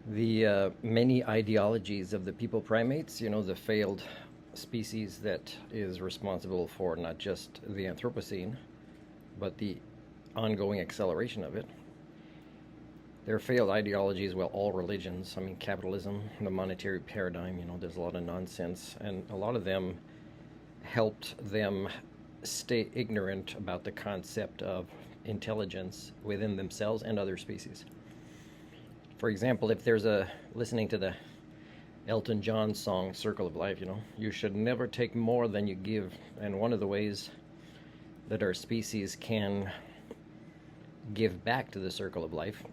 The many ideologies of the people primates, the failed species that is responsible for not just the Anthropocene, but the ongoing acceleration of it. Their failed ideologies, well, all religions, capitalism, the monetary paradigm, there's a lot of nonsense, and a lot of them helped them stay ignorant about the concept of intelligence within themselves and other species. For example, if there's listening to the Elton John song Circle of Life, you should never take more than you give. And one of the ways that our species can give back to the circle of life,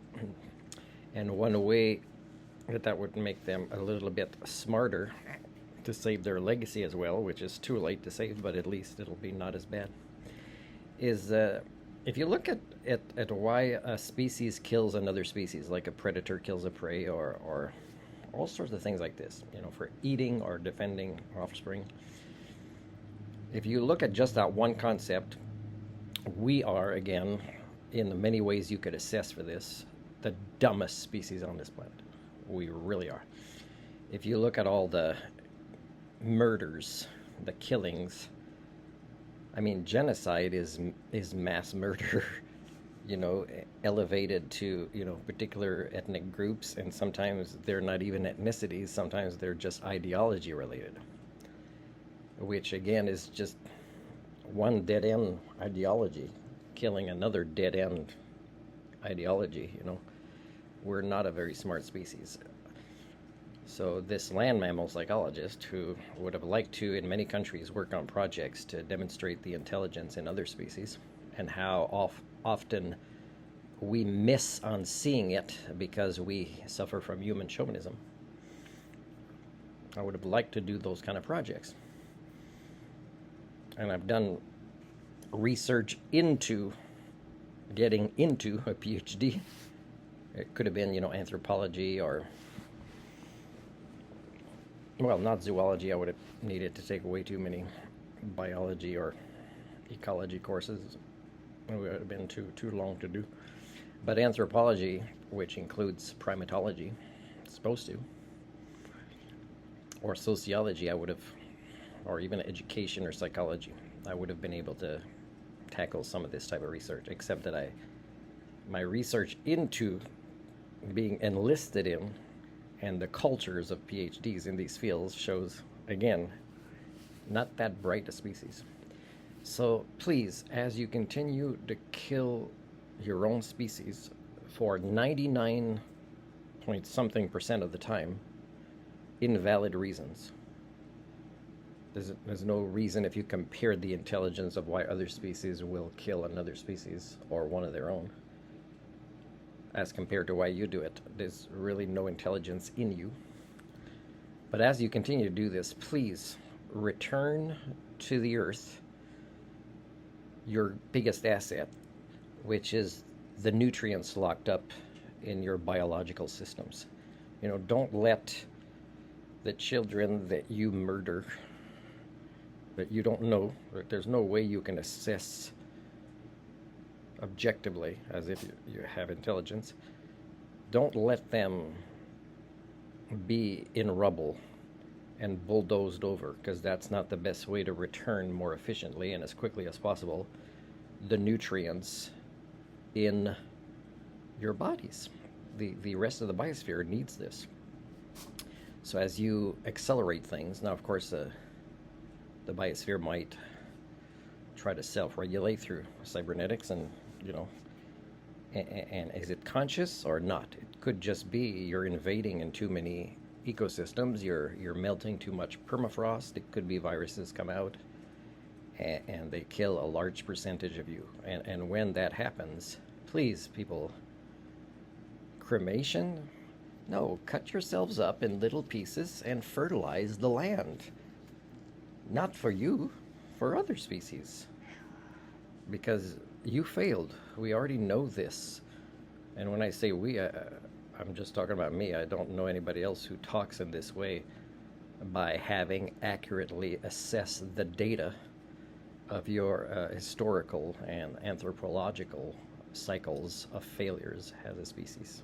and one way that would make them a little bit smarter to save their legacy as well, which is too late to save, but at least it'll be not as bad, is if you look at why a species kills another species, like a predator kills a prey, or all sorts of things like this, for eating or defending offspring. If you look at just that one concept, we are, again, in the many ways you could assess for this, the dumbest species on this planet. We really are. If you look at all the murders, the killings, genocide is mass murder, elevated to, particular ethnic groups, and sometimes they're not even ethnicities, sometimes they're just ideology related, which again is just one dead-end ideology killing another dead-end ideology. We're not a very smart species. So this land mammal psychologist, who would have liked to, in many countries, work on projects to demonstrate the intelligence in other species and how often we miss on seeing it because we suffer from human chauvinism. I would have liked to do those kind of projects. And I've done research into getting into a PhD. It could have been, anthropology or, well, not zoology. I would have needed to take way too many biology or ecology courses. It would have been too long to do. But anthropology, which includes primatology, it's supposed to, or sociology, I would have, or even education or psychology, I would have been able to tackle some of this type of research, except that my research into being enlisted in and the cultures of PhDs in these fields shows, again, not that bright a species. So please, as you continue to kill your own species for 99 point something percent of the time, invalid reasons. There's no reason, if you compare the intelligence of why other species will kill another species or one of their own as compared to why you do it. There's really no intelligence in you. But as you continue to do this, please return to the earth your biggest asset, which is the nutrients locked up in your biological systems. Don't let the children that you murder, that you don't know, there's no way you can assess objectively as if you have intelligence, don't let them be in rubble and bulldozed over, because that's not the best way to return more efficiently and as quickly as possible the nutrients in your bodies. The rest of the biosphere needs this. So as you accelerate things, now of course the biosphere might try to self-regulate through cybernetics, and and is it conscious or not? It could just be you're invading in too many ecosystems, you're melting too much permafrost. It could be viruses come out and they kill a large percentage of you. And when that happens, please, people, cremation? No, cut yourselves up in little pieces and fertilize the land. Not for you, for other species. Because you failed. We already know this. And when I say we, I'm just talking about me. I don't know anybody else who talks in this way by having accurately assessed the data of your historical and anthropological cycles of failures as a species.